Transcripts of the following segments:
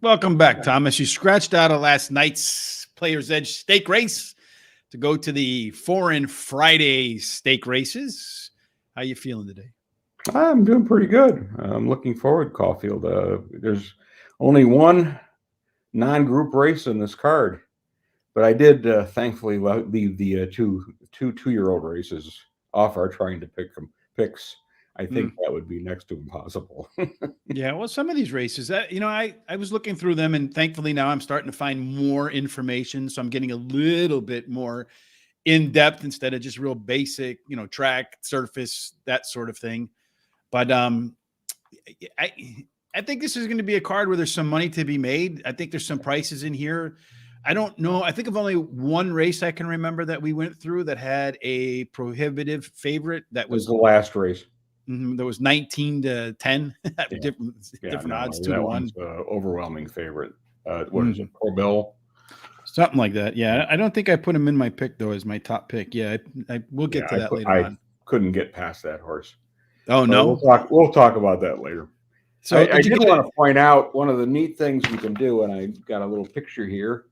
Welcome back, Thomas. You scratched out of last night's Players Edge stake race to go to the Foreign Friday stake races. How you feeling today? I'm doing pretty good. I'm looking forward, Caulfield. There's only one non-group race in this card, but I did thankfully leave the two-year-old races off our trying to picks. I think that would be next to impossible. Yeah, well, some of these races, I was looking through them, and thankfully now I'm starting to find more information, so I'm getting a little bit more in depth instead of just real basic, track, surface, that sort of thing. But I think this is going to be a card where there's some money to be made. I think there's some prices in here. I don't know. I think of only one race I can remember that we went through that had a prohibitive favorite. That was the last race. There was 19-10, different odds, 2-1. Overwhelming favorite. What is it? Corbell? Something like that. Yeah. I don't think I put him in my pick, though, as my top pick. Yeah. We'll get to that later on. Couldn't get past that horse. Oh, no. We'll talk about that later. So I did want to point out one of the neat things you can do, and I got a little picture here.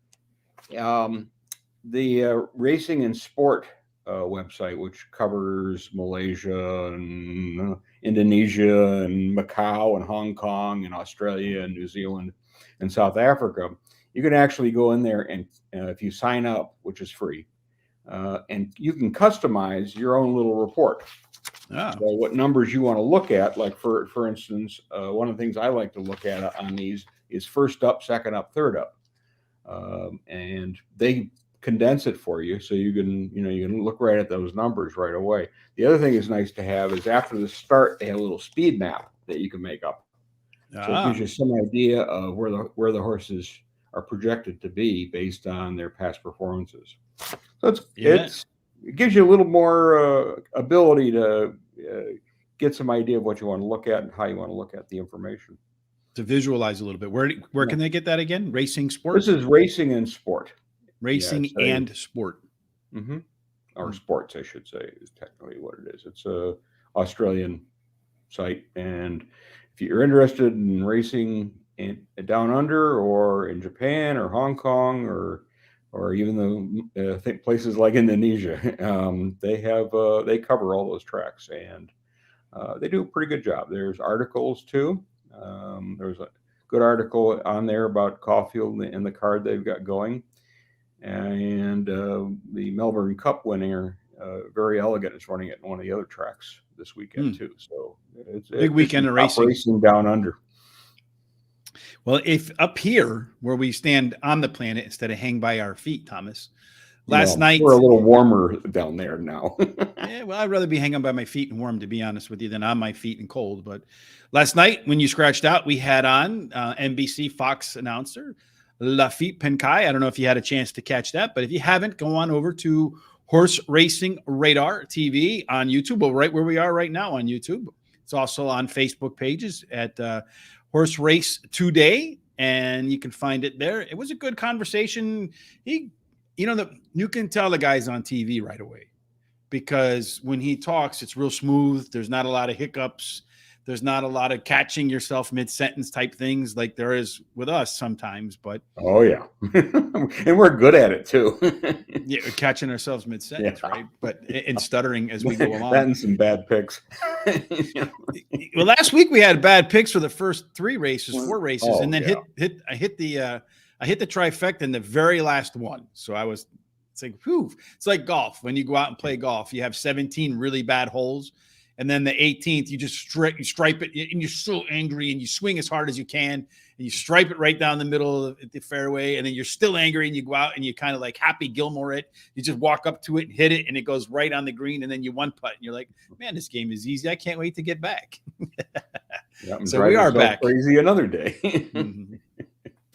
The Racing and Sport website, which covers Malaysia and Indonesia and Macau and Hong Kong and Australia and New Zealand and South Africa. You can actually go in there and if you sign up, which is free, and you can customize your own little report. So what numbers you want to look at, like for instance, one of the things I like to look at on these is first up, second up, third up, and they condense it for you, so you can look right at those numbers right away. The other thing is nice to have is after the start, they have a little speed map that you can make up. So it gives you some idea of where the horses are projected to be based on their past performances. So it gives you a little more ability to get some idea of what you want to look at and how you want to look at the information. To visualize a little bit. Where can they get that again? Racing Sport? This is Racing and Sport. Racing and Sport. Or sports, I should say, is technically what it is. It's a Australian site, and if you're interested in racing down under or in Japan or Hong Kong or even I think places like Indonesia, they cover all those tracks, and they do a pretty good job. There's articles too. There's a good article on there about Caulfield and the card they've got going. And the Melbourne Cup winner, Very Elegant, is running it in one of the other tracks this weekend too. So it's big weekend of racing down under. Well, if up here where we stand on the planet instead of hang by our feet, Thomas, last night we're a little warmer down there now. Yeah, well, I'd rather be hanging by my feet and warm, to be honest with you, than on my feet and cold. But last night when you scratched out, we had on NBC Fox announcer Lafitte Penkai. I don't know if you had a chance to catch that, but if you haven't, go on over to Horse Racing Radar TV on YouTube. Well, right where we are right now on YouTube. It's also on Facebook pages at Horse Race Today, and you can find it there. It was a good conversation. You can tell the guy's on TV right away because when he talks, it's real smooth. There's not a lot of hiccups. There's not a lot of catching yourself mid-sentence type things like there is with us sometimes, but oh yeah, and we're good at it too. Yeah, catching ourselves mid-sentence, right? But and stuttering as we go along. That and some bad picks. Well, last week we had bad picks for the first four races, and then I hit the trifecta in the very last one. So it's like, whew. It's like golf. When you go out and play golf, you have 17 really bad holes. And then the 18th, you just stripe it, and you're so angry, and you swing as hard as you can, and you stripe it right down the middle of the fairway, and then you're still angry, and you go out and you kind of like Happy Gilmore it. You just walk up to it and hit it, and it goes right on the green, and then you one putt, and you're like, man, this game is easy. I can't wait to get back. So we are back. Crazy another day.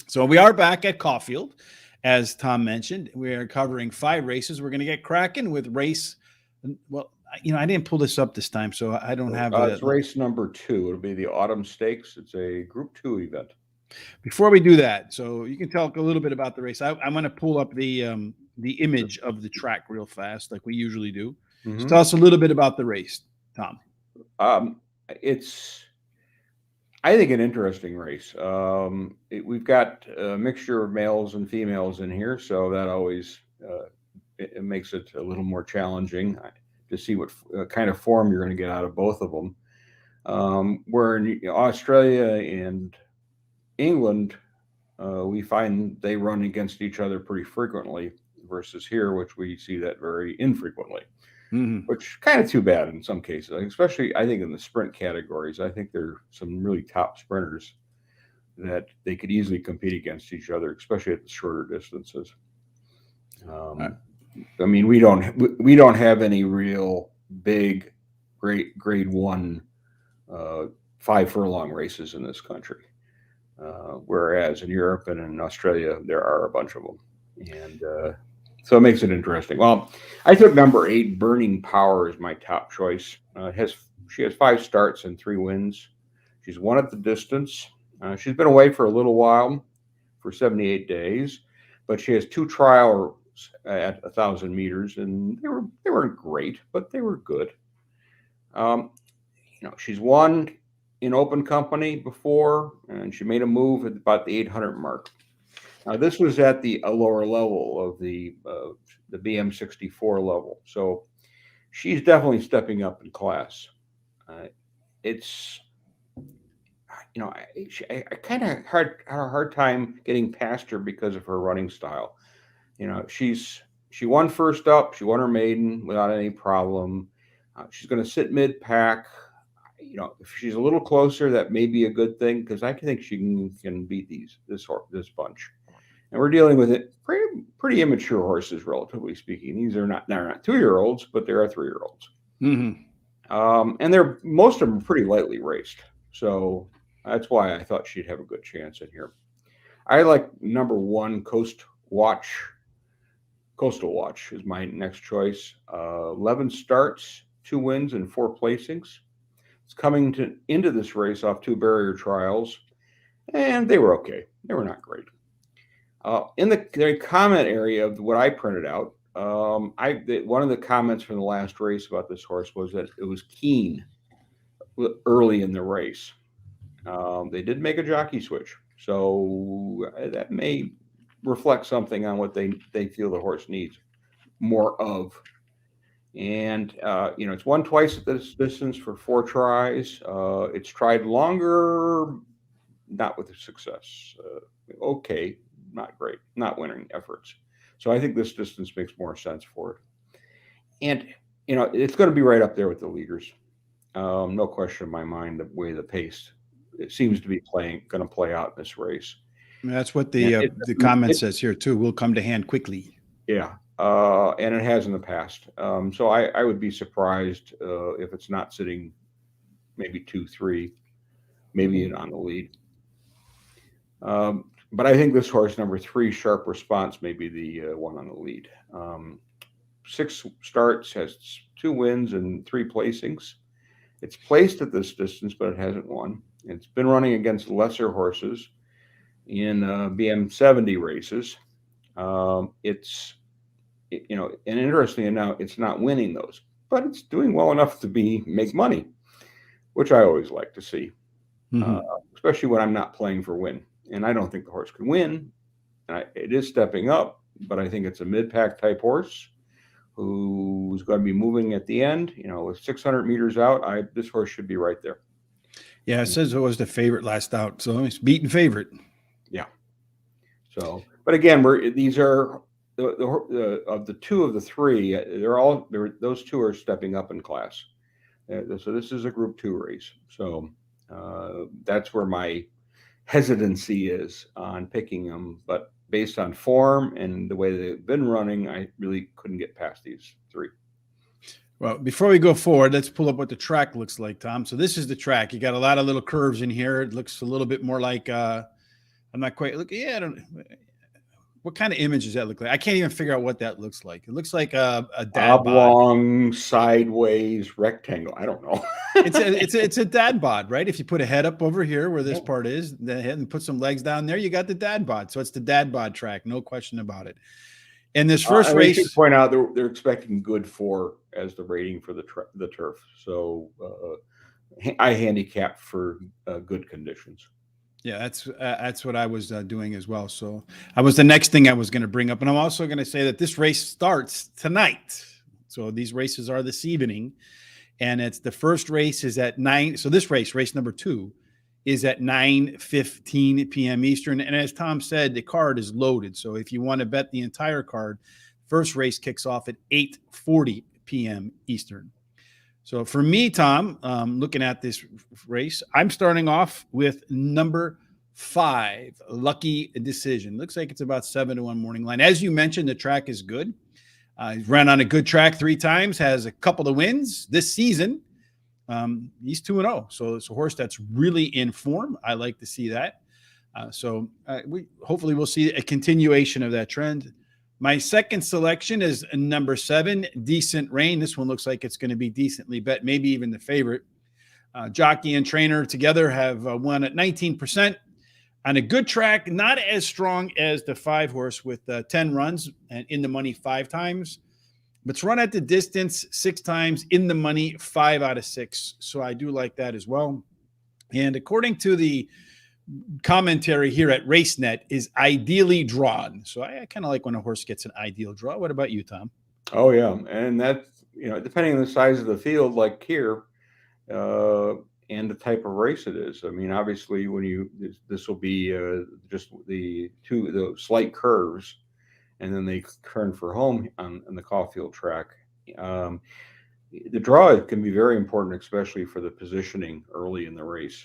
So we are back at Caulfield, as Tom mentioned. We are covering 5 races. We're going to get cracking with race. Well, I didn't pull this up this time, so I don't have it's race number 2. It'll be the Autumn Stakes. It's a Group 2 event. Before we do that, so you can talk a little bit about the race. I'm going to pull up the image of the track real fast, like we usually do. So tell us a little bit about the race, Tom. It's, I think, an interesting race. We've got a mixture of males and females in here, so that always it makes it a little more challenging to see what kind of form you're going to get out of both of them. Where in Australia and England, we find they run against each other pretty frequently, versus here, which we see that very infrequently. Which kind of too bad in some cases, especially I think in the sprint categories. I think there are some really top sprinters that they could easily compete against each other, especially at the shorter distances. I mean, we don't have any real big grade 1 5 furlong races in this country, whereas in Europe and in Australia there are a bunch of them, and so it makes it interesting. Well, I took number 8, Burning Power, as my top choice. She has 5 starts and 3 wins. She's won at the distance. She's been away for a little while, for 78 days, but she has 2 trials at 1,000 meters, and they weren't great, but they were good. She's won in open company before, and she made a move at about the 800 mark. Now, this was at the lower level of the BM64 level, so she's definitely stepping up in class. It's, I kind of had a hard time getting past her because of her running style. She won first up. She won her maiden without any problem. She's going to sit mid pack. If she's a little closer, that may be a good thing, because I think she can beat this bunch. And we're dealing with pretty immature horses, relatively speaking. They're not 2-year-olds, but they are 3-year-olds. And most of them are pretty lightly raced. So that's why I thought she'd have a good chance in here. I like number 1, Coastal Watch is my next choice. 11 starts, 2 wins, and 4 placings. It's coming into this race off 2 barrier trials, and they were okay. They were not great. In the comment area of what I printed out, one of the comments from the last race about this horse was that it was keen early in the race. They did make a jockey switch, so that may reflect something on what they feel the horse needs more of. And it's won twice at this distance for 4 tries. It's tried longer, not with success. Okay, not great, not winning efforts. So I think this distance makes more sense for it. And it's going to be right up there with the leaders. No question in my mind the way the pace it seems to be going to play out in this race. That's what the comment says here too. Will come to hand quickly. Yeah. And it has in the past. So I would be surprised if it's not sitting maybe 2-3, maybe on the lead. But I think this horse, number 3, Sharp Response, may be the one on the lead. 6 starts, has 2 wins and 3 placings. It's placed at this distance, but it hasn't won. It's been running against lesser horses in BM70 races. And interestingly enough, it's not winning those, but it's doing well enough to make money, which I always like to see, especially when I'm not playing for win. And I don't think the horse can win. It is stepping up, but I think it's a mid-pack type horse who's going to be moving at the end. With 600 meters out, this horse should be right there. Yeah, it says it was the favorite last out, so it's beaten favorite. Yeah. So, but again, these are of the 2 of the 3. Those 2 are stepping up in class. So this is a Group 2 race. So that's where my hesitancy is on picking them. But based on form and the way they've been running, I really couldn't get past these 3. Well, before we go forward, let's pull up what the track looks like, Tom. So this is the track. You got a lot of little curves in here. It looks a little bit more like I'm not quite look. Yeah, I don't. What kind of image does that look like? I can't even figure out what that looks like. It looks like a dad bod. Oblong, sideways, rectangle. I don't know. It's a dad bod, right? If you put a head up over here where this part is, the head, and put some legs down there, you got the dad bod. So it's the dad bod track, no question about it. And this first race, I should point out they're expecting good 4 as the rating for the turf. So I handicapped for good conditions. Yeah, that's what I was doing as well. So I was the next thing I was going to bring up, and I'm also going to say that this race starts tonight. So these races are this evening, and it's the first race is at 9. So this race number 2, is at 9:15 p.m. Eastern. And as Tom said, the card is loaded. So if you want to bet the entire card, first race kicks off at 8:40 p.m. Eastern. So for me, Tom, looking at this race, I'm starting off with number 5, Lucky Decision. Looks like it's about 7-1 morning line. As you mentioned, the track is good. He's ran on a good track 3 times, has a couple of wins this season. He's 2-0. So it's a horse that's really in form. I like to see that. Hopefully we'll see a continuation of that trend. My second selection is number 7, Decent Rain. This one looks like it's going to be decently bet, maybe even the favorite. Jockey and trainer together have won at 19% on a good track, not as strong as the 5 horse with 10 runs and in the money 5 times, but it's run at the distance 6 times, in the money 5 out of 6. So I do like that as well. And according to the commentary here at RaceNet, is ideally drawn. So I kind of like when a horse gets an ideal draw. What about you, Tom? Oh yeah, and that's, depending on the size of the field, like here, and the type of race it is. I mean, obviously, this will be just the slight curves, and then they turn for home on the Caulfield track. The draw can be very important, especially for the positioning early in the race.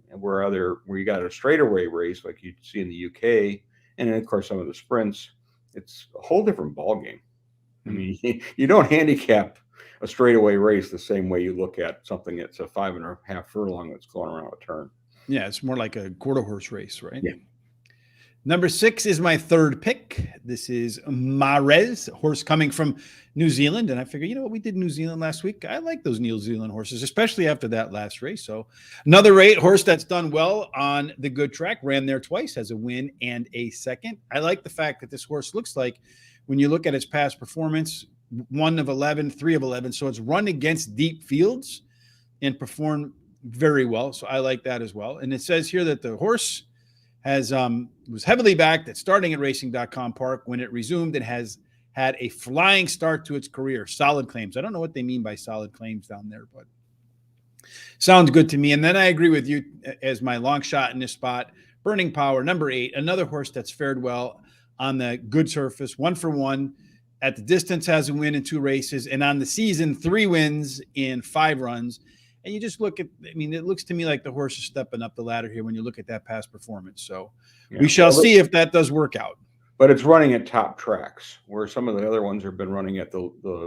And where you got a straightaway race like you see in the UK, and then of course some of the sprints, it's a whole different ball game. I mean, you don't handicap a straightaway race the same way you look at something that's a 5.5 furlong that's going around a turn. Yeah, it's more like a quarter horse race, right? Yeah. Number 6 is my third pick. This is Mares, horse coming from New Zealand. And I figure, we did New Zealand last week. I like those New Zealand horses, especially after that last race. So another horse that's done well on the good track, ran there twice, has a win and a second. I like the fact that this horse looks like, when you look at its past performance, 1 of 11, 3 of 11. So it's run against deep fields and performed very well. So I like that as well. And it says here that the horse was heavily backed at starting at Racing.com Park. When it resumed, it has had a flying start to its career. Solid claims. I don't know what they mean by solid claims down there, but sounds good to me. And then I agree with you as my long shot in this spot. Burning Power, number 8, another horse that's fared well on the good surface, 1 for 1. At the distance, has a win in 2 races, and on the season, 3 wins in 5 runs. And you just look at, it looks to me like the horse is stepping up the ladder here when you look at that past performance. So we shall see if that does work out. But it's running at top tracks, where some of the other ones have been running at the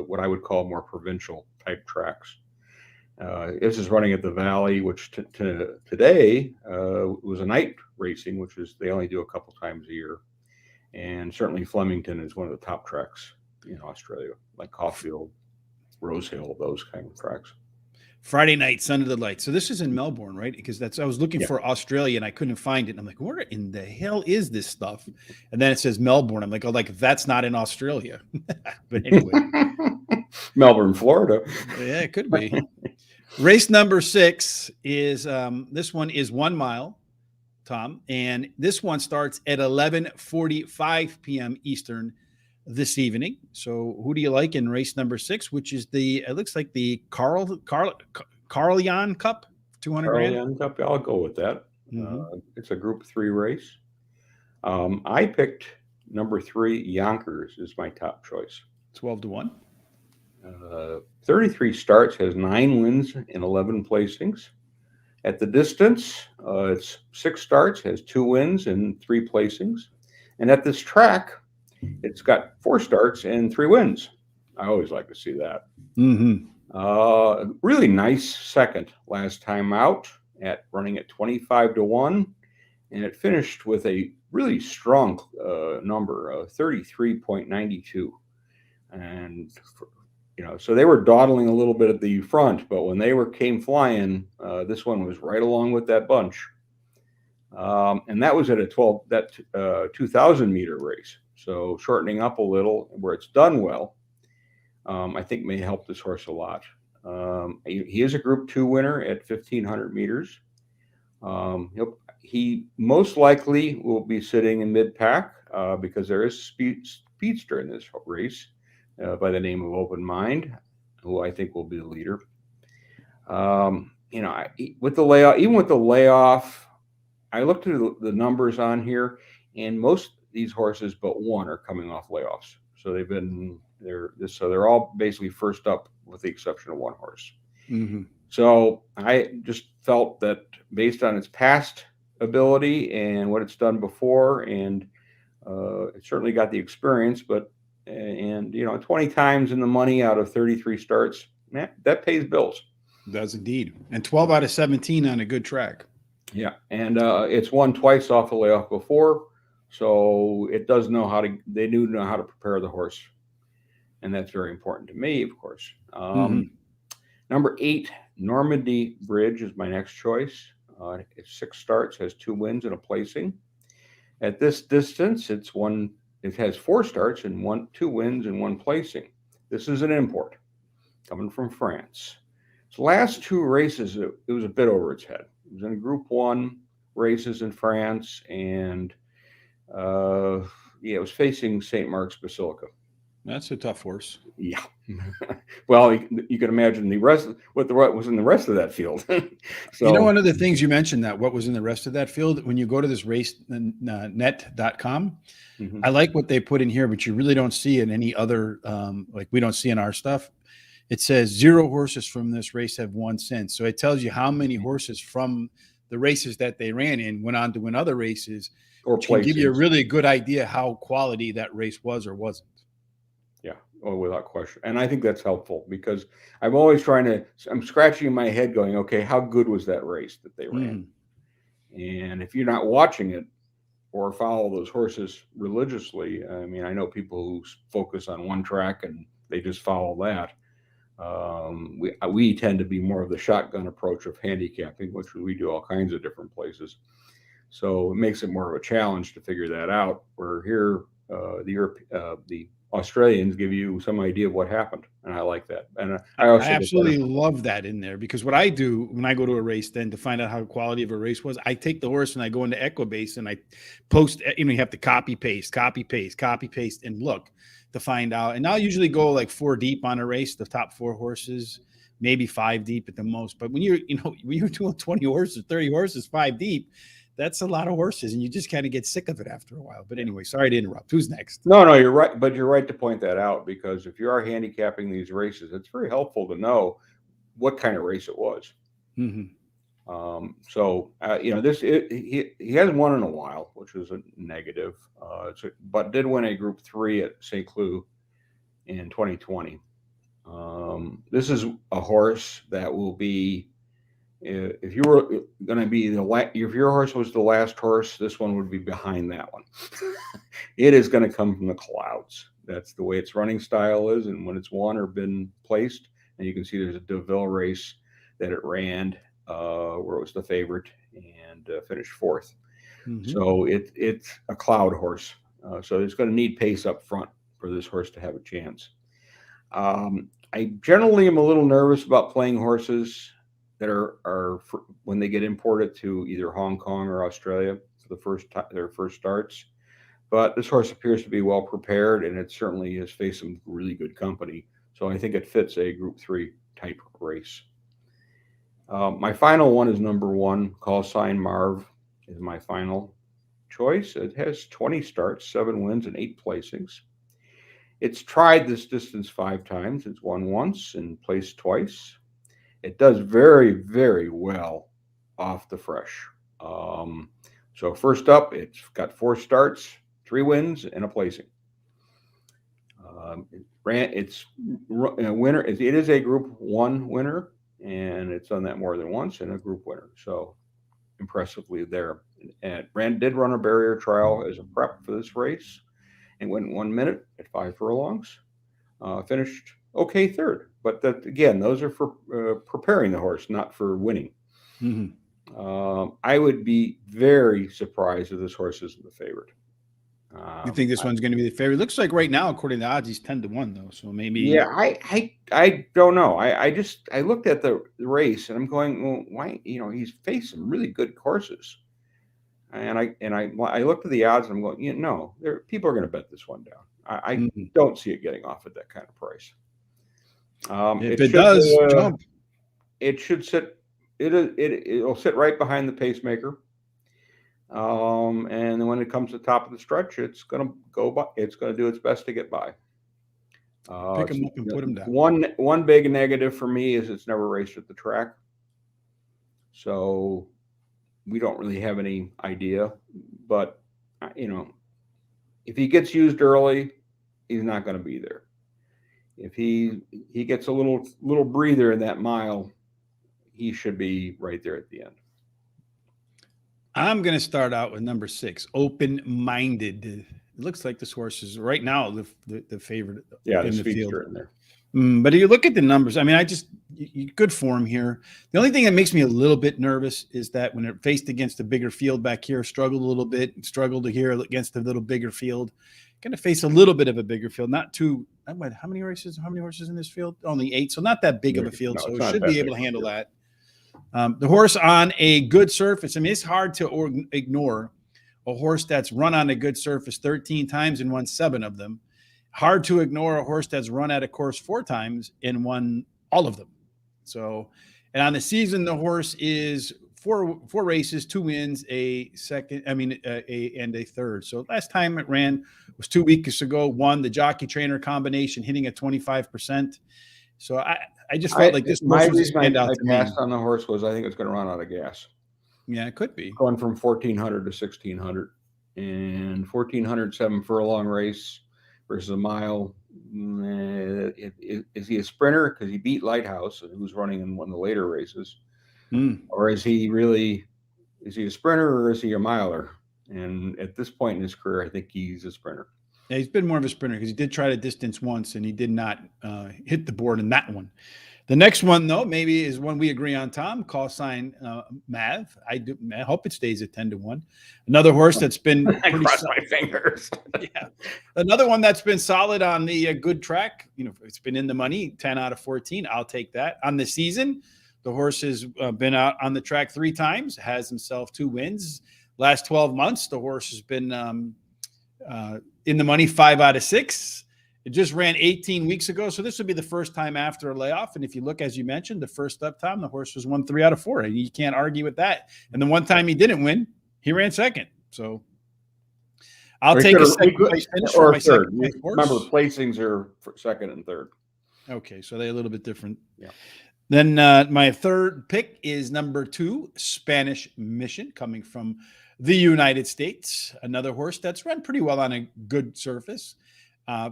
what I would call more provincial type tracks. This is running at the Valley, which today was a night racing, which is they only do a couple times a year. And certainly Flemington is one of the top tracks in Australia, like Caulfield, Rosehill, those kind of tracks. Friday night, Sun of the Light. So this is in Melbourne, right? Because I was looking for Australia and I couldn't find it. And I'm like, where in the hell is this stuff? And then it says Melbourne. I'm like, that's not in Australia. But anyway. Melbourne, Florida. Yeah, it could be. Race number 6 is, this one is 1 mile, Tom. And this one starts at 11:45 p.m. Eastern this evening. So who do you like in race number 6, which is it looks like the Carlyon Cup, 200 grand? Carlyon Cup, I'll go with that. It's a Group 3 race. I picked number 3, Yonkers, is my top choice. 12-1. 33 starts, has 9 wins and 11 placings. At the distance, it's 6 starts, has 2 wins and 3 placings. And at this track, it's got 4 starts and 3 wins. I always like to see that. Really nice second last time out, running at 25-1, and it finished with a really strong number, 33.92. And, so they were dawdling a little bit at the front, but when they came flying, this one was right along with that bunch. And that was at a 2,000 meter race. So shortening up a little where it's done well, I think may help this horse a lot. He is a Group 2 winner at 1,500 meters. He most likely will be sitting in mid-pack because there is a speedster in this race by the name of Open Mind, who I think will be the leader. With the layoff, even with the layoff, I looked at the numbers on here, and most of these horses but one are coming off layoffs. So they're all basically first up, with the exception of one horse. Mm-hmm. So I just felt that based on its past ability and what it's done before, and it certainly got the experience, but 20 times in the money out of 33 starts, man, that pays bills. Does indeed. And 12 out of 17 on a good track. Yeah, and it's won twice off a layoff before, so it does know they do know how to prepare the horse, and that's very important to me, of course. Number 8, Normandy Bridge is my next choice. It's 6 starts, has 2 wins and a placing. At this distance, it has 4 starts and 2 wins and 1 placing. This is an import coming from France. Its last 2 races, it was a bit over its head. It was in Group 1 races in France, and it was facing St. Mark's Basilica. That's a tough horse. Yeah. Well, you can imagine what was in the rest of that field. So, one of the things you mentioned, that what was in the rest of that field, when you go to this racenet.com, I like what they put in here, but you really don't see in any other, like we don't see in our stuff. It says 0 horses from this race have won since. So it tells you how many horses from the races that they ran in went on to win other races, which can give you a really good idea how quality that race was or wasn't. Yeah, without question. And I think that's helpful because I'm scratching my head going, okay, how good was that race that they ran? And if you're not watching it or follow those horses religiously, I mean, I know people who focus on one track and they just follow that. We tend to be more of the shotgun approach of handicapping, which we do all kinds of different places. So it makes it more of a challenge to figure that out. Where here, the Australians give you some idea of what happened, and I like that. And I absolutely love that in there, because what I do when I go to a race, then to find out how quality of a race was, I take the horse and I go into Equibase and I post. You have to copy paste, and look to find out. And I'll usually go like 4 deep on a race, the top 4 horses, maybe 5 deep at the most. But when you're doing 20 horses, 30 horses, 5 deep, that's a lot of horses, and you just kind of get sick of it after a while. But anyway, sorry to interrupt. Who's next? No, you're right. But you're right to point that out, because if you are handicapping these races, it's very helpful to know what kind of race it was. He hasn't won in a while, which is a negative, but did win a Group 3 at St. Cloud in 2020. This is a horse that will be, if you were going to be if your horse was the last horse, this one would be behind that one. It is going to come from the clouds. That's the way its running style is, and when it's won or been placed, and you can see there's a Deauville race that it ran where it was the favorite and finished 4th. So it's a cloud horse. So it's going to need pace up front for this horse to have a chance. I generally am a little nervous about playing horses that are when they get imported to either Hong Kong or Australia for their first starts. But this horse appears to be well prepared, and it certainly has faced some really good company. So I think it fits a Group 3 type race. My final one is number 1, Call Sign Marv is my final choice. It has 20 starts, 7 wins, and 8 placings. It's tried this distance 5 times. It's won once and placed twice. It does very, very well off the fresh. So first up, it's got 4 starts, 3 wins, and a placing. It's a winner. It is a Group 1 winner, and it's done that more than once, and a Group winner. So impressively there. and did run a barrier trial as a prep for this race, and went 1 minute at 5 furlongs. Finished okay third, but that again, those are for preparing the horse, not for winning. I would be very surprised if this horse isn't the favorite. You think this one's going to be the favorite? Looks like right now, according to the odds, he's 10-1 though. So maybe. Yeah, I don't know. I looked at the race and I'm going, well, why? He's faced some really good courses, and I looked at the odds and I'm going, people are going to bet this one down. I don't see it getting off at that kind of price. If it does jump, it should sit. It'll sit right behind the pacemaker. And then when it comes to the top of the stretch, it's going to go by. It's going to do its best to get by. Pick him up and put him down. One big negative for me is it's never raced at the track, so we don't really have any idea. But if he gets used early, he's not going to be there. If he gets a little breather in that mile, he should be right there at the end. I'm going to start out with number 6, Open Minded. It looks like this horse is right now the favorite in the field. In there. But if you look at the numbers, I mean, good form here. The only thing that makes me a little bit nervous is that when it faced against a bigger field back here, struggled a little bit, struggled here against a little bigger field. Going to face a little bit of a bigger field, not too. How many horses in this field? Only 8, so not that big of a field. So it should be able to handle that. The horse on a good surface. I mean, it's hard to ignore a horse that's run on a good surface 13 times and won 7 of them. Hard to ignore a horse that's run at a course 4 times and won all of them. So, and on the season, the horse is four races, 2 wins, a third. So last time it ran was 2 weeks ago. Won the jockey trainer combination, hitting at 25%. So I just felt like this. My reason I passed on the horse was I think it's going to run out of gas. Yeah, it could be going from 1,400 to 1,600, and 1,400 7 furlong race versus a mile. Is he a sprinter because he beat Lighthouse, who's running in one of the later races, or is he a sprinter or is he a miler? And at this point in his career, I think he's a sprinter. Yeah, he's been more of a sprinter because he did try to distance once and he did not hit the board in that one. The next one, though, maybe is one we agree on, Tom. Call sign Mav. I hope it stays at 10-1. Another horse that's been I cross my fingers. Yeah, another one that's been solid on the good track. It's been in the money, 10 out of 14. I'll take that. On the season, the horse has been out on the track 3 times, has himself 2 wins. Last 12 months, the horse has been in the money 5 out of 6. It just ran 18 weeks ago, so this would be the first time after a layoff. And if you look, as you mentioned, the first up time, the horse was won 3 out of 4. And you can't argue with that. And the one time he didn't win, he ran second. So I'll take a second place finish for my third. Second place horse. Remember, placings are for second and third. Okay, so they're a little bit different. Yeah. Then my third pick is number 2, Spanish Mission, coming from the United States. Another horse that's run pretty well on a good surface.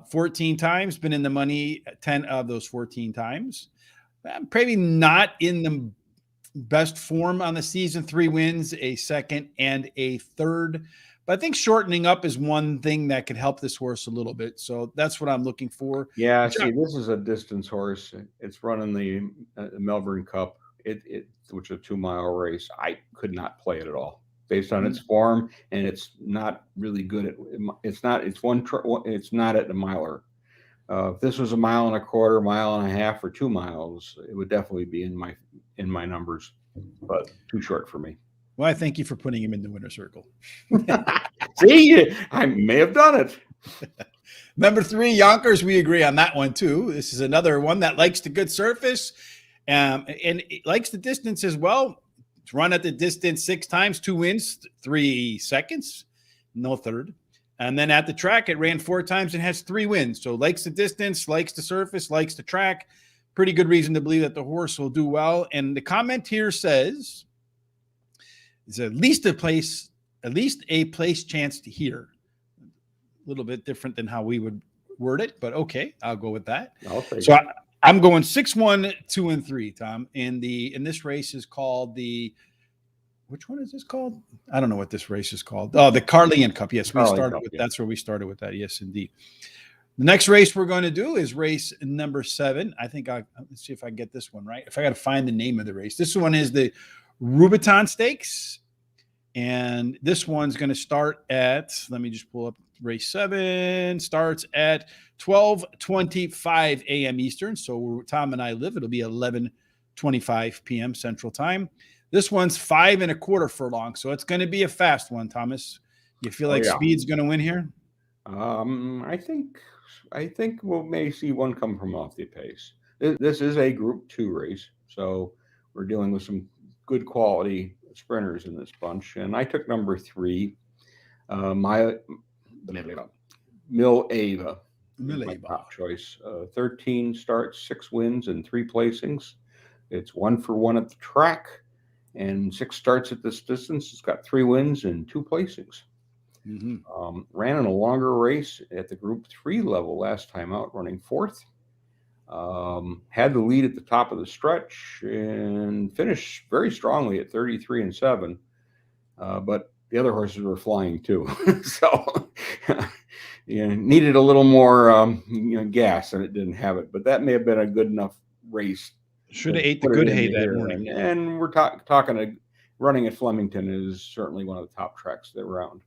14 times, been in the money 10 of those 14 times. Probably not in the best form on the season. 3 wins, a second and a third. But I think shortening up is one thing that could help this horse a little bit. So that's what I'm looking for. Yeah, see, this is a distance horse. It's running the Melbourne Cup, which is a 2-mile race. I could not play it at all based on its form, and it's not really good at. It's not at the miler. If this was a 1.25 miles, 1.5 miles, or 2 miles, it would definitely be in my numbers, but too short for me. Well, I thank you for putting him in the winner's circle. See, I may have done it. Number 3, Yonkers. We agree on that one too. This is another one that likes the good surface, and it likes the distance as well. It's run at the distance 6 times, 2 wins, 3 seconds, no third. And then at the track, it ran 4 times and has 3 wins. So likes the distance, likes the surface, likes the track. Pretty good reason to believe that the horse will do well. And the comment here says it's at least a place chance to hear. A little bit different than how we would word it, but okay, I'll go with that. So I'm going 6-1, 2-3, Tom. And this race is called the which one is this called? I don't know what this race is called. Oh, the Carlyon Cup. Yes, we Carlyon started Cup, with yeah. that's where we started with that. Yes, indeed. The next race we're going to do is race number 7. I think let's see if I get this one right. If I got to find the name of the race. This one is the Rubiton Stakes. And this one's going to start at, let me just pull up race 7, starts at 12:25 a.m. Eastern. So where Tom and I live, it'll be 11:25 p.m. Central Time. This one's 5 1/4 furlong. So it's going to be a fast one, Thomas. You feel like speed's going to win here? I think we may see one come from off the pace. This is a Group 2 race, so we're dealing with some good quality sprinters in this bunch. And I took number 3, my Mill Ava, my top choice. 13 starts, 6 wins, and 3 placings. It's 1 for 1 at the track, and 6 starts at this distance. It's got 3 wins and 2 placings. Ran in a longer race at the Group 3 level last time out, running 4th. Had the lead at the top of the stretch and finished very strongly at 33-7. But the other horses were flying too, so needed a little more gas, and it didn't have it. But that may have been a good enough race. Should have ate the good hay that morning. And we're talking. Running at Flemington is certainly one of the top tracks that round.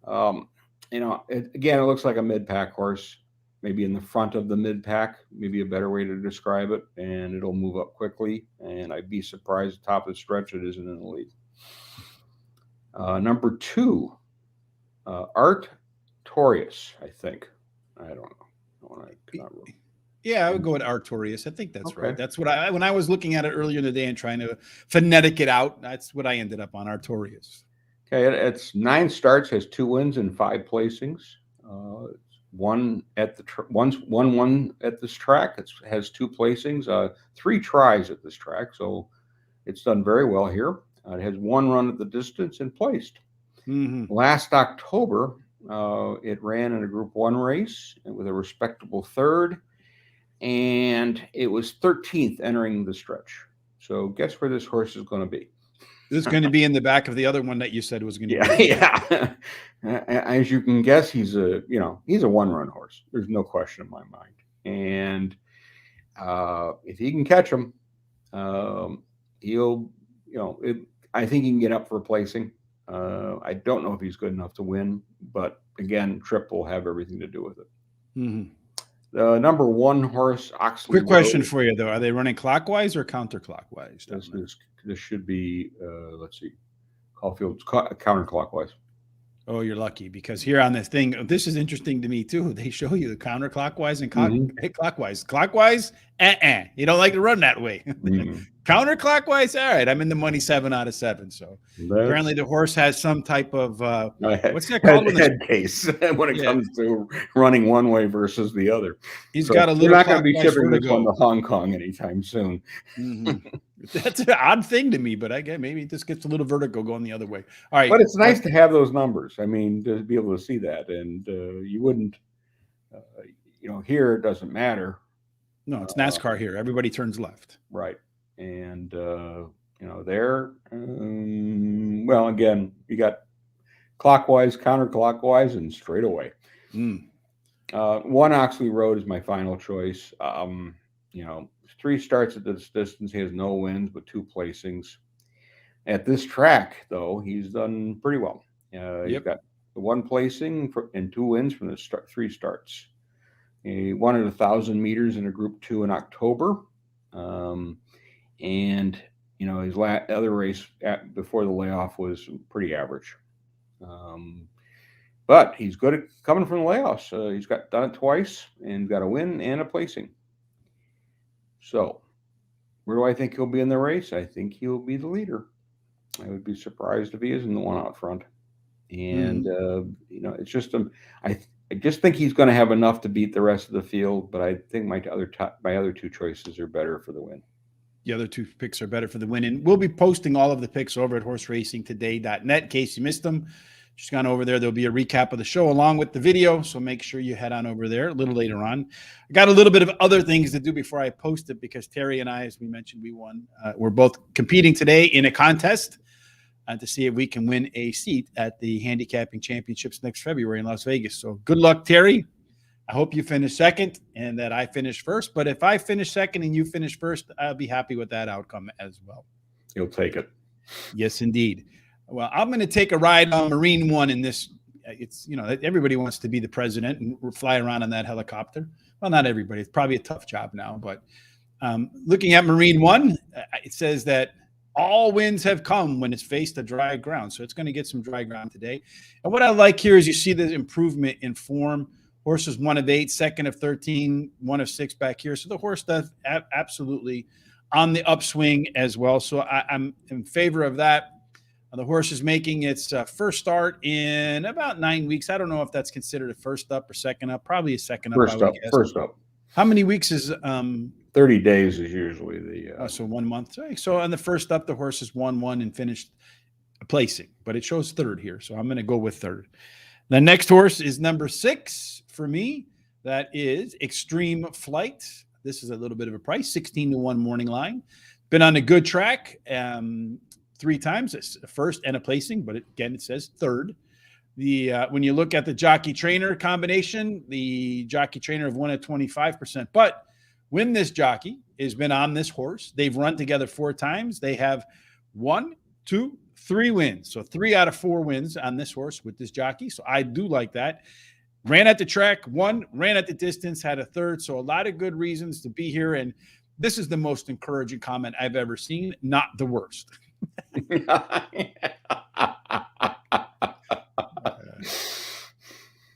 Again, it looks like a mid-pack horse, maybe in the front of the mid-pack, maybe a better way to describe it, and it'll move up quickly, and I'd be surprised at the top of the stretch it isn't in the lead. Number 2, Artorias, I think. I don't know. Yeah, I would go with Artorias. I think that's right. That's what when I was looking at it earlier in the day and trying to phonetic it out, that's what I ended up on, Artorias. Okay, it's 9 starts, has 2 wins and 5 placings. One at the one at this track. It has 2 placings, 3 tries at this track, so it's done very well here. It has 1 run at the distance and placed. Last October, it ran in a Group 1 race with a respectable 3rd, and it was 13th entering the stretch. So guess where this horse is going to be? This is going to be in the back of the other one that you said was going to be. Yeah. As you can guess, he's a 1-run horse. There's no question in my mind. And if he can catch him, he'll, I think he can get up for a placing. I don't know if he's good enough to win, but again, Trip will have everything to do with it. The number 1 horse, Oxley. Quick question for you, though. Are they running clockwise or counterclockwise? This should be, let's see, Caulfield's counterclockwise. Oh, you're lucky, because here on this thing, this is interesting to me too. They show you the counterclockwise and clockwise. Clockwise, you don't like to run that way. Counterclockwise, all right. I'm in the money 7 out of 7. So apparently the horse has some type of what's that called? Head case when it comes to running one way versus the other. He's got a little. You're not going to be shipping this one to Hong Kong anytime soon. That's an odd thing to me, but I guess maybe this gets a little vertigo going the other way. All right, but it's nice to have those numbers. I mean, to be able to see that, and you wouldn't, here it doesn't matter. No, it's NASCAR here. Everybody turns left. Right, and there. Well, again, you got clockwise, counterclockwise, and straight away. 1 Oxley Road is my final choice. 3 starts at this distance. He has no wins, but 2 placings. At this track, though, he's done pretty well. He's got 1 placing and 2 wins from the 3 starts. He won at 1,000 meters in a Group 2 in October. And his other race before the layoff was pretty average. But he's good at coming from the layoffs. He's done it twice and got a win and a placing. So, where do I think he'll be in the race? I think he'll be the leader. I would be surprised if he isn't the one out front. And it's just I just think he's going to have enough to beat the rest of the field. But I think my other 2 choices are better for the win. The other 2 picks are better for the win, and we'll be posting all of the picks over at horseracingtoday.net in case you missed them. Just gone over there. There'll be a recap of the show along with the video, so make sure you head on over there a little later on. I got a little bit of other things to do before I post it, because Terry and I, as we mentioned, we won. We're both competing today in a contest to see if we can win a seat at the handicapping championships next February in Las Vegas. So good luck, Terry. I hope you finish second and that I finish first. But if I finish second and you finish first, I'll be happy with that outcome as well. You'll take it. Yes, indeed. Well, I'm going to take a ride on Marine One in this. It's, everybody wants to be the president and fly around on that helicopter. Well, not everybody. It's probably a tough job now. But looking at Marine One, it says that all winds have come when it's faced a dry ground. So it's going to get some dry ground today. And what I like here is you see the improvement in form. Horse is 1 of 8, second of 13, 1 of 6 back here. So the horse does absolutely on the upswing as well. So I'm in favor of that. The horse is making its first start in about 9 weeks. I don't know if that's considered a first up or second up. Probably a second up. First up. How many weeks is 30 days is usually the so 1 month. So on the first up, the horse is 1-1 and finished placing, but it shows third here. So I'm going to go with third. The next horse is number 6 for me. That is Extreme Flight. This is a little bit of a price, 16-1 morning line. Been on a good track 3 times. It's a first and a placing, but again, it says third. When you look at the jockey trainer combination, the jockey trainer have won at 25%. But when this jockey has been on this horse, they've run together 4 times. They have 1, 2, 3 wins. So 3 out of 4 wins on this horse with this jockey. So I do like that. Ran at the track, 1, ran at the distance, had a third. So a lot of good reasons to be here. And this is the most encouraging comment I've ever seen, not the worst.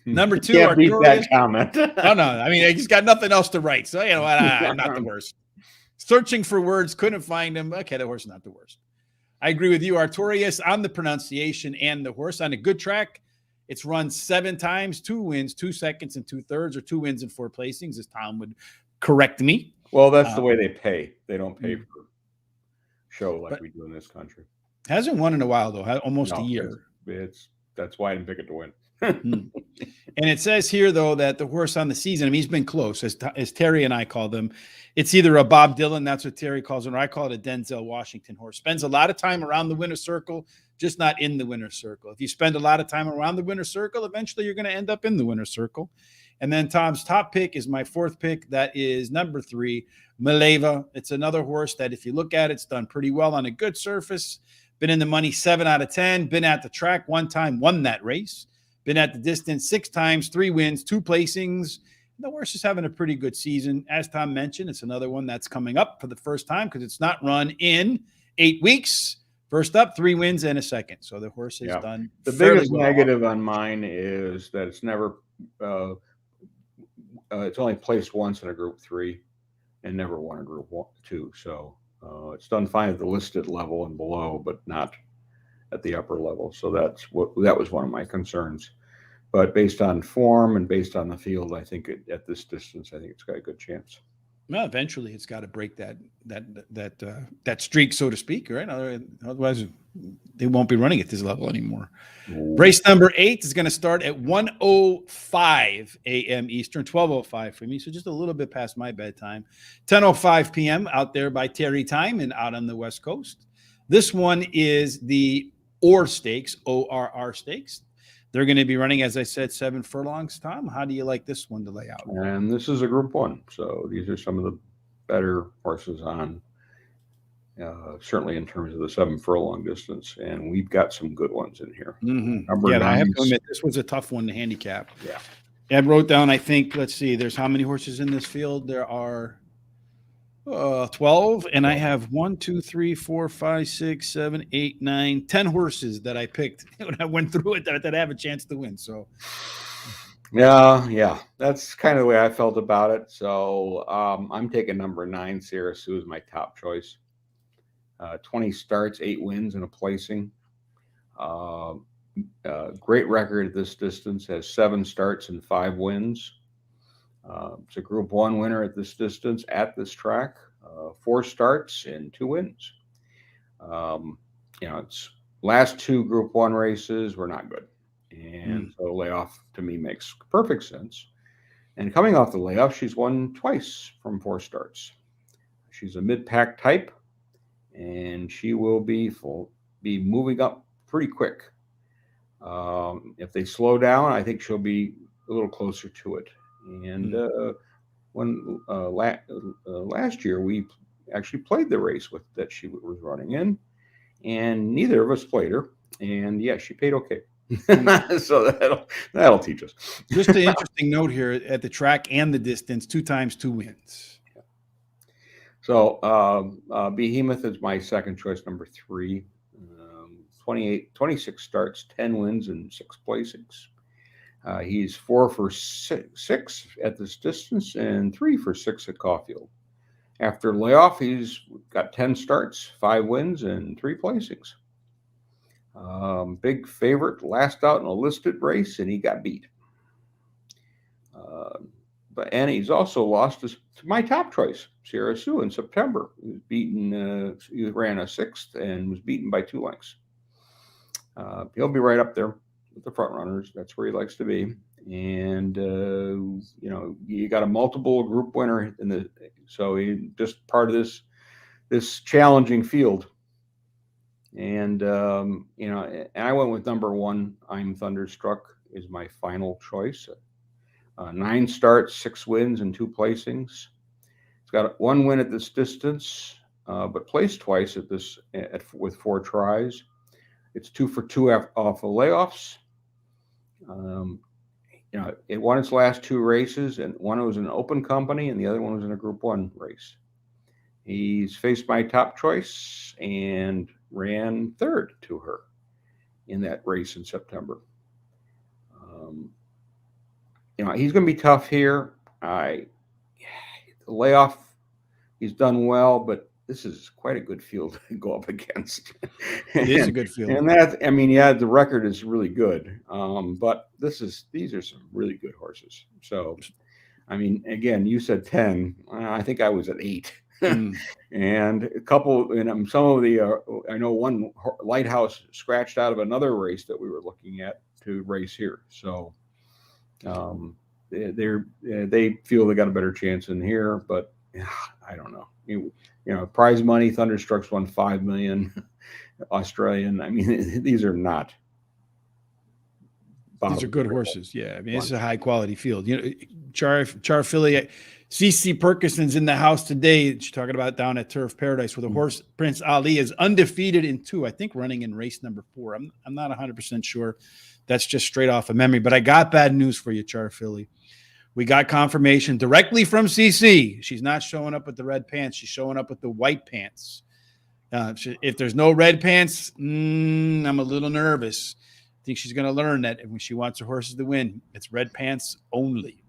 Number 2, can't beat that comment. No. I mean, I just got nothing else to write. So, not the worst. Searching for words, couldn't find them. Okay, the horse is not the worst. I agree with you, Artorias, on the pronunciation and the horse. On a good track, it's run 7 times, 2 wins, 2 seconds, and 2 thirds, or 2 wins and 4 placings, as Tom would correct me. Well, that's the way they pay. They don't pay for show like we do in this country. Hasn't won in a while, though. Almost a year. That's why I didn't pick it to win. And it says here, though, that the horse on the season, I mean, he's been close, as Terry and I call them. It's either a Bob Dylan, that's what Terry calls it, or I call it a Denzel Washington horse. Spends a lot of time around the winner's circle, just not in the winner's circle. If you spend a lot of time around the winner's circle, eventually you're going to end up in the winner's circle. And then Tom's top pick is my 4th pick. That is number 3, Mileva. It's another horse that, if you look at it, it's done pretty well on a good surface. Been in the money 7 out of 10. Been at the track 1 time, won that race. Been at the distance 6 times, 3 wins, 2 placings. The horse is having a pretty good season. As Tom mentioned, it's another one that's coming up for the first time because it's not run in 8 weeks. First up, 3 wins and a second. So the horse has done the biggest negative on mine is that it's never it's only placed once in a Group 3 and never won a Group 2. So it's done fine at the listed level and below, but not at the upper level. So that was one of my concerns. But based on form and based on the field, I think at this distance, I think it's got a good chance. Well, eventually, it's got to break that streak, so to speak, right? Otherwise, they won't be running at this level anymore. Ooh. Race number 8 is going to start at 1:05 a.m. Eastern, 12:05 for me, so just a little bit past my bedtime. 10:05 p.m. out there by Terry time and out on the West Coast. This one is the ORR Stakes, ORR Stakes. They're going to be running, as I said, 7 furlongs. Tom, how do you like this one to lay out? And this is a Group 1. So these are some of the better horses on, certainly in terms of the 7 furlong distance. And we've got some good ones in here. Mm-hmm. Yeah, I have to admit, this was a tough one to handicap. Yeah. I wrote down, I think, let's see, there's how many horses in this field? There are 12, and I have 1, 2, 3, 4, 5, 6, 7, 8, 9, 10 horses that I picked when I went through it that have a chance to win. So, yeah, that's kind of the way I felt about it. So, I'm taking number 9, Sierra Sue, is my top choice. 20 starts, 8 wins, and a placing. Great record at this distance. Has 7 starts and 5 wins. It's a Group 1 winner at this distance, at this track, 4 starts and 2 wins. Its last 2 Group 1 races were not good. And so layoff to me makes perfect sense. And coming off the layoff, she's won twice from 4 starts. She's a mid-pack type, and she will be moving up pretty quick. If they slow down, I think she'll be a little closer to it. And last year we actually played the race that she was running in, and neither of us played her. And yeah, she paid okay. So that'll teach us. Just an interesting note here at the track and the distance: 2 times 2 wins. So Behemoth is my second choice, number 3. 26 starts, 10 wins, and 6 placings. He's 4 for 6 at this distance and 3 for 6 at Caulfield. After layoff, he's got 10 starts, 5 wins, and 3 placings. Big favorite last out in a listed race, and he got beat. And he's also lost to my top choice, Sierra Sue, in September. He was beaten. He ran a 6th and was beaten by 2 lengths. He'll be right up there with the front runners. That's where he likes to be. And you got a multiple group winner so he just part of this challenging field. And and I went with number 1. I'm Thunderstruck is my final choice. 9 starts, 6 wins, and 2 placings. It's got 1 win at this distance, but placed twice with 4 tries. It's 2 for 2 off of layoffs. It won its last 2 races, and one was an open company, and the other one was in a Group 1 race. He's faced my top choice and ran 3rd to her in that race in September. He's going to be tough here. The layoff, he's done well, but this is quite a good field to go up against. It is a good field. And the record is really good. But these are some really good horses. So, again, you said 10. I think I was at 8. And a couple, and some of the, I know one Lighthouse scratched out of another race that we were looking at to race here. So, they feel they got a better chance in here, but I don't know. Prize money, Thunderstruck's won $5 million Australian. These are not. These are good horses. Yeah. This is a high quality field. Char Philly, CC Perkinson's in the house today. She's talking about down at Turf Paradise with a horse. Prince Ali is undefeated in 2, I think running in race number 4. I'm not 100% sure. That's just straight off of memory, but I got bad news for you, Char Philly. We got confirmation directly from CC. She's not showing up with the red pants. She's showing up with the white pants. If there's no red pants, I'm a little nervous. I think she's going to learn that when she wants her horses to win, it's red pants only.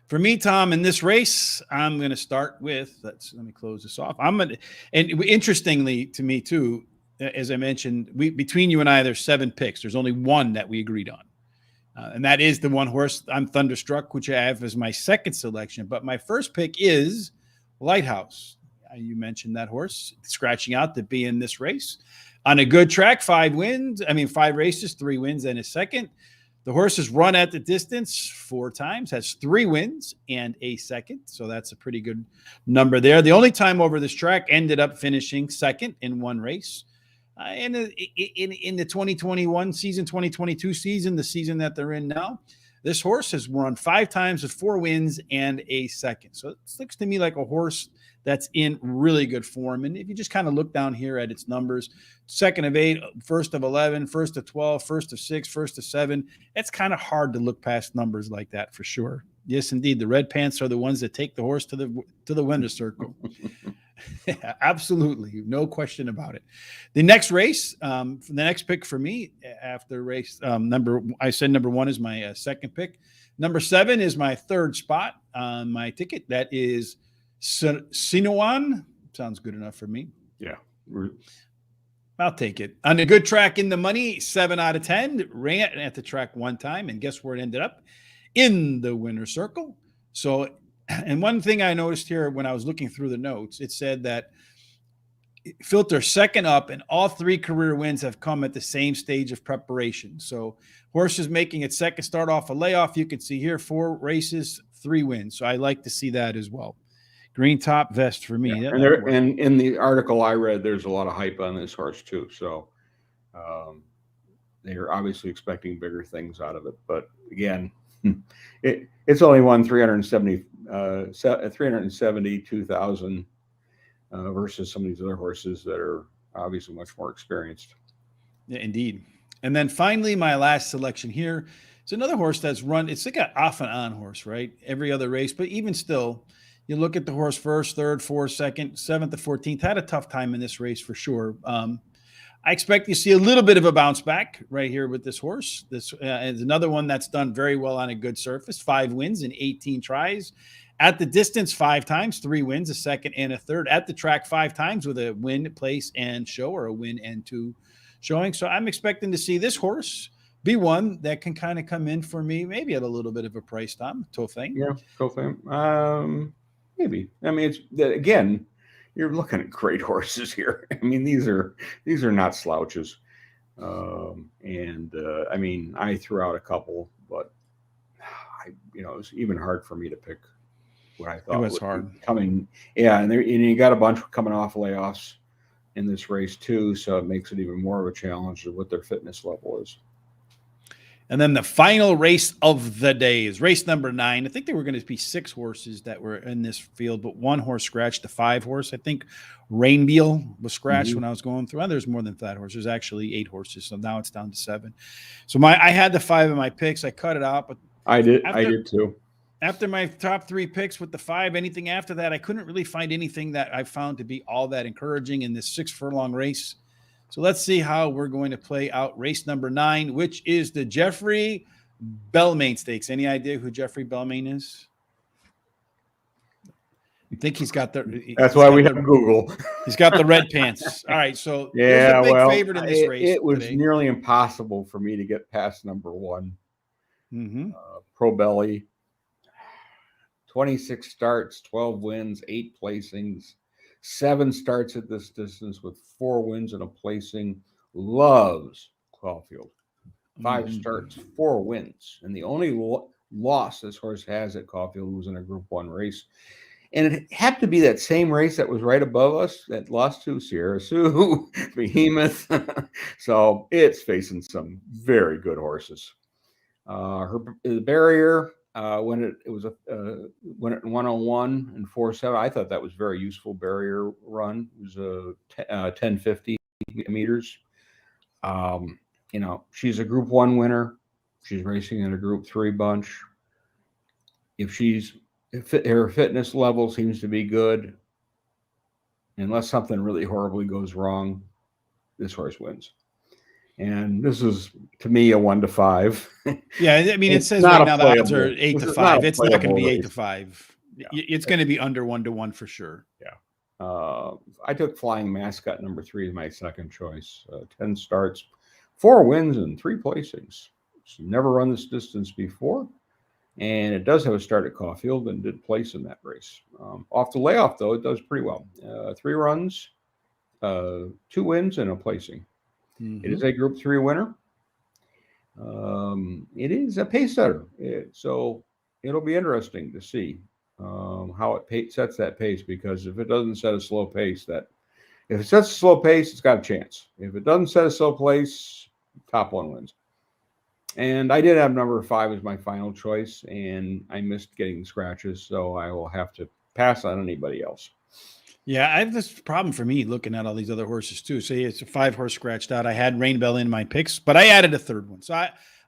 For me, Tom, in this race, I'm going to start with, let me close this off. And interestingly to me too, as I mentioned, between you and I, there's 7 picks. There's only 1 that we agreed on. And that is the one horse, I'm Thunderstruck, which I have as my second selection. But my first pick is Lighthouse. You mentioned that horse scratching out to be in this race. On a good track, 5 races, 3 wins, and a second. The horse has run at the distance 4 times, has 3 wins and a second. So that's a pretty good number there. The only time over this track ended up finishing second in 1 race. In the 2021 season, 2022 season, the season that they're in now, this horse has run 5 times with 4 wins and a second. So it looks to me like a horse that's in really good form. And if you just kind of look down here at its numbers, 2nd of 8, 1st of 11, 1st of 12, 1st of 6, 1st of 7, it's kind of hard to look past numbers like that for sure. Yes, indeed. The red pants are the ones that take the horse to the winner's circle. Yeah, absolutely. No question about it. The next race, the next pick for me after race I said number 1 is my second pick. Number 7 is my 3rd spot on my ticket. That is Sinuan. Sounds good enough for me. Yeah. I'll take it. On a good track in the money, 7 out of 10. Ran at the track 1 time, and guess where it ended up? In the winner's circle. So, and one thing I noticed here when I was looking through the notes, it said that Filter 2nd up, and all 3 career wins have come at the same stage of preparation. So horses making its 2nd start off a layoff. You can see here 4 races, 3 wins. So I like to see that as well. Green top vest for me. Yeah. And in the article I read, there's a lot of hype on this horse too. So Um, they're obviously expecting bigger things out of it, but again, it's only won 372,000 versus some of these other horses that are obviously much more experienced. Yeah, indeed. And then finally, my last selection here is another horse that's run. It's like an off and on horse, right? Every other race, but even still, you look at the horse first, third, fourth, second, seventh to 14th. Had a tough time in this race for sure. I expect you see a little bit of a bounce back right here with this horse. This is another one that's done very well on a good surface. 5 wins in 18 tries. At the distance 5 times, 3 wins, a second and a third. At the track 5 times with a win, place, and show, or a win and 2 showing. So I'm expecting to see this horse be one that can kind of come in for me, maybe at a little bit of a price, Tom. Tofane. Yeah, Caulfield. Maybe. I mean, it's again, you're looking at great horses here. I mean, these are not slouches. I mean, I threw out a couple, but it was even hard for me to pick what I thought was hard coming. Yeah, and you got a bunch coming off layoffs in this race too, so it makes it even more of a challenge of what their fitness level is. And then the final race of the day is race number 9. I think there were going to be 6 horses that were in this field, but 1 horse scratched, the 5 horse. I think Rainbeal was scratched when I was going through. There's more than that horse. There's actually 8 horses, so now it's down to 7. So I had the 5 in my picks. I cut it out, but I did too. After my top 3 picks with the 5, anything after that, I couldn't really find anything that I found to be all that encouraging in this 6-furlong race. So let's see how we're going to play out race number 9, which is the Geoffrey Bellmaine Stakes. Any idea who Geoffrey Bellmaine is? I think he's got the. That's why we have Google. He's got the red pants. All right, so yeah, a big favorite in this race. It was nearly impossible for me to get past number 1. Pro Belly. 26 starts, 12 wins, 8 placings, 7 starts at this distance with 4 wins and a placing. Loves Caulfield. 5 starts, 4 wins. And the only loss this horse has at Caulfield was in a Group 1 race. And it happened to be that same race that was right above us that lost to Sierra Sioux, Behemoth. So it's facing some very good horses. The barrier, when it was when it 101 and 47, I thought that was very useful barrier run. It was a 1050 meters. She's a Group 1 winner. She's racing in a Group 3 bunch. If her fitness level seems to be good, unless something really horribly goes wrong, this horse wins. And this is, to me, a 1 to 5. Yeah, I mean, it says right now the odds are 8 to 5. It's not going to be 8 to 5. Yeah. It's going to be under 1 to 1 for sure. Yeah. I took Flying Mascot number 3 as my second choice. 10 starts, 4 wins, and 3 placings. It's never run this distance before. And it does have a start at Caulfield and did place in that race. Off the layoff, though, it does pretty well. 3 runs, 2 wins, and a placing. It is a Group 3 winner. It is a pace setter. So it'll be interesting to see how it sets that pace, because if it doesn't set a slow pace, if it sets a slow pace, it's got a chance. If it doesn't set a slow pace, top 1 wins. And I did have number 5 as my final choice, and I missed getting the scratches, so I will have to pass on anybody else. Yeah, I have this problem for me looking at all these other horses too. So it's a 5 horse scratched out. I had Rainbell in my picks, but I added a 3rd one. So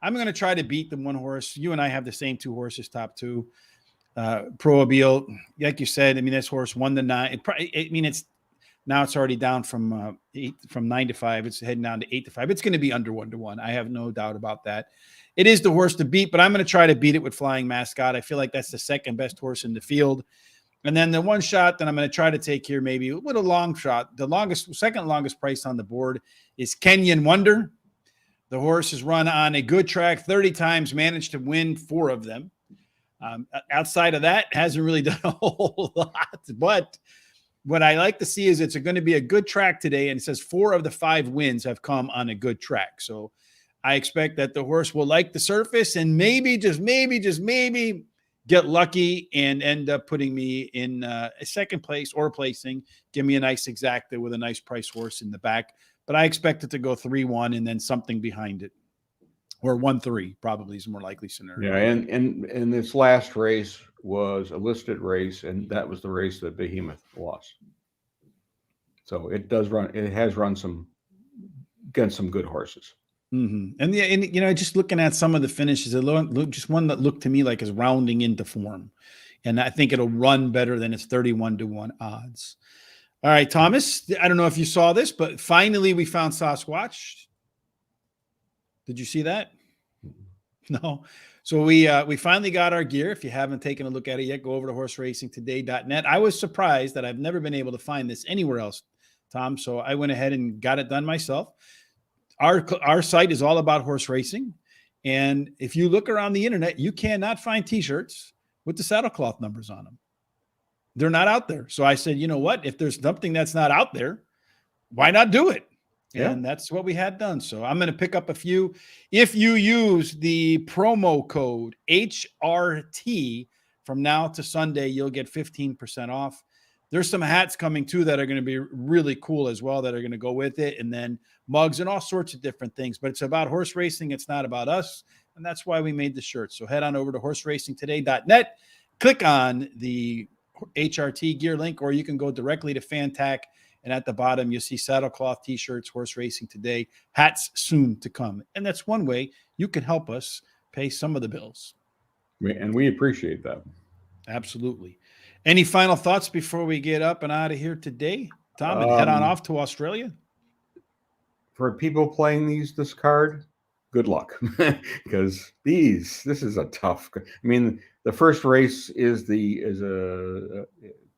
I'm going to try to beat the 1 horse. You and I have the same 2 horses, top 2. Proabile, like you said, I mean, this horse 1 to 9. It's already down from 9 to 5. It's heading down to 8 to 5. It's going to be under 1 to 1. I have no doubt about that. It is the horse to beat, but I'm going to try to beat it with Flying Mascot. I feel like that's the second best horse in the field. And then the one shot that I'm going to try to take here, maybe with a long shot, second longest price on the board is Kenyan Wonder. The horse has run on a good track 30 times, managed to win 4 of them. Outside of that, hasn't really done a whole lot. But what I like to see is it's going to be a good track today. And it says 4 of the 5 wins have come on a good track. So I expect that the horse will like the surface and maybe, just maybe, get lucky and end up putting me in a second place or placing. Give me a nice exacta with a nice price horse in the back. but I expect it to go 3-1 and then something behind it, or 1-3 probably is a more likely scenario. Yeah, and this last race was a listed race, and that was the race that Behemoth lost. So it has run some against some good horses. Mm-hmm. And just looking at some of the finishes, just one that looked to me like is rounding into form, and I think it'll run better than its 31-1 odds. All right, Thomas, I don't know if you saw this, but finally we found Sasquatch. Did you see that? No. So we finally got our gear. If you haven't taken a look at it yet, go over to horseracingtoday.net. I was surprised that I've never been able to find this anywhere else, Tom. So I went ahead and got it done myself. Our site is all about horse racing. And if you look around the internet, you cannot find t-shirts with the saddlecloth numbers on them. They're not out there. So I said, you know what? If there's something that's not out there, why not do it? Yeah. And that's what we had done. So I'm going to pick up a few. If you use the promo code HRT from now to Sunday, you'll get 15% off. There's some hats coming too that are going to be really cool as well that are going to go with it. And then mugs and all sorts of different things. But it's about horse racing. It's not about us. And that's why we made the shirt. So head on over to horseracingtoday.net, click on the HRT gear link, or you can go directly to Fantac. And at the bottom, you'll see saddlecloth t-shirts, Horse Racing Today, hats soon to come. And that's one way you can help us pay some of the bills. And we appreciate that. Absolutely. Any final thoughts before we get up and out of here today, Tom, and head on off to Australia? For people playing this card, good luck, because this is a tough. I mean, the first race is a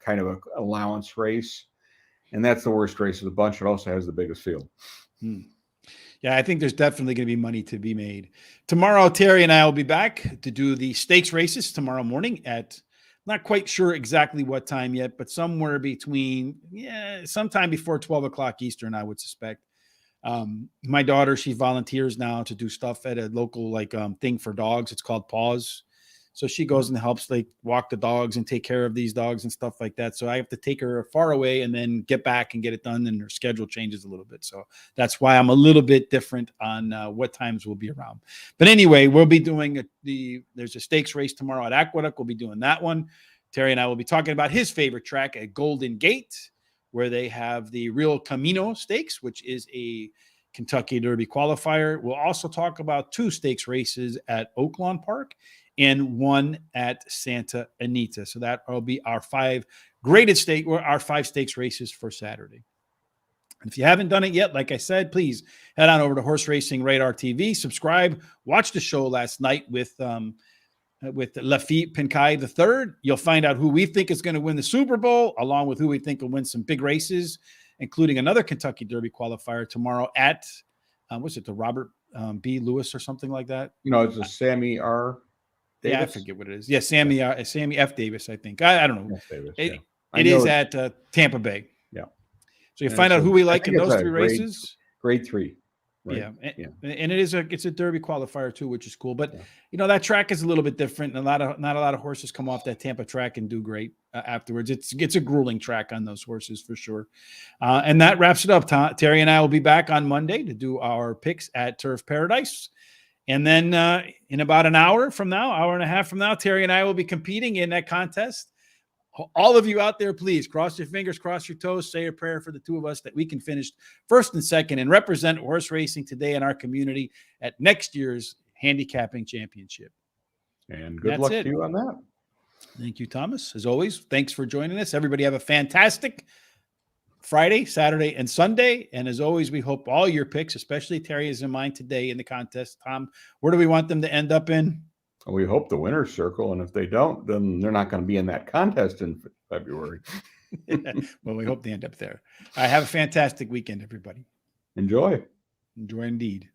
kind of an allowance race. And that's the worst race of the bunch. It also has the biggest field. Yeah, I think there's definitely going to be money to be made. Tomorrow, Terry and I will be back to do the stakes races tomorrow morning at, not quite sure exactly what time yet, but somewhere between, sometime before 12 o'clock Eastern, I would suspect. My daughter, she volunteers now to do stuff at a local thing for dogs. It's called Paws. So she goes and helps walk the dogs and take care of these dogs and stuff like that. So I have to take her far away and then get back and get it done. And her schedule changes a little bit. So that's why I'm a little bit different on what times we'll be around. But anyway, we'll be doing there's a stakes race tomorrow at Aqueduct. We'll be doing that one. Terry and I will be talking about his favorite track at Golden Gate, where they have the Real Camino Stakes, which is a Kentucky Derby qualifier. We'll also talk about 2 stakes races at Oaklawn Park and 1 at Santa Anita. So that will be our 5 stakes races for Saturday. And if you haven't done it yet, like I said, please head on over to Horse Racing Radar TV, subscribe, watch the show last night with Lafitte Pinkai III. You'll find out who we think is going to win the Super Bowl, along with who we think will win some big races, including another Kentucky Derby qualifier tomorrow at, the Robert B. Lewis or something like that? It's a Sammy R. Davis? Yeah, I forget what it is. Yeah, Sammy F. Davis, I think. I don't know. Davis, it is at Tampa Bay. Yeah. So you find out who we like in those 3 races. Grade 3. Right? Yeah. And it's a Derby qualifier too, which is cool. But that track is a little bit different. And not a lot of horses come off that Tampa track and do great afterwards. It's a grueling track on those horses for sure. And that wraps it up. Terry and I will be back on Monday to do our picks at Turf Paradise. And then in about an hour and a half from now, Terry and I will be competing in that contest. All of you out there, please cross your fingers, cross your toes, say a prayer for the 2 of us that we can finish first and second and represent horse racing today in our community at next year's handicapping championship. And good luck to you on that. Thank you, Thomas. As always, thanks for joining us. Everybody have a fantastic Friday, Saturday, and Sunday. And as always, we hope all your picks, especially Terry's and mine today in the contest. Tom, where do we want them to end up in? We hope the winner's circle. And if they don't, then they're not going to be in that contest in February. Well, we hope they end up there. All right, have a fantastic weekend, everybody. Enjoy. Enjoy indeed.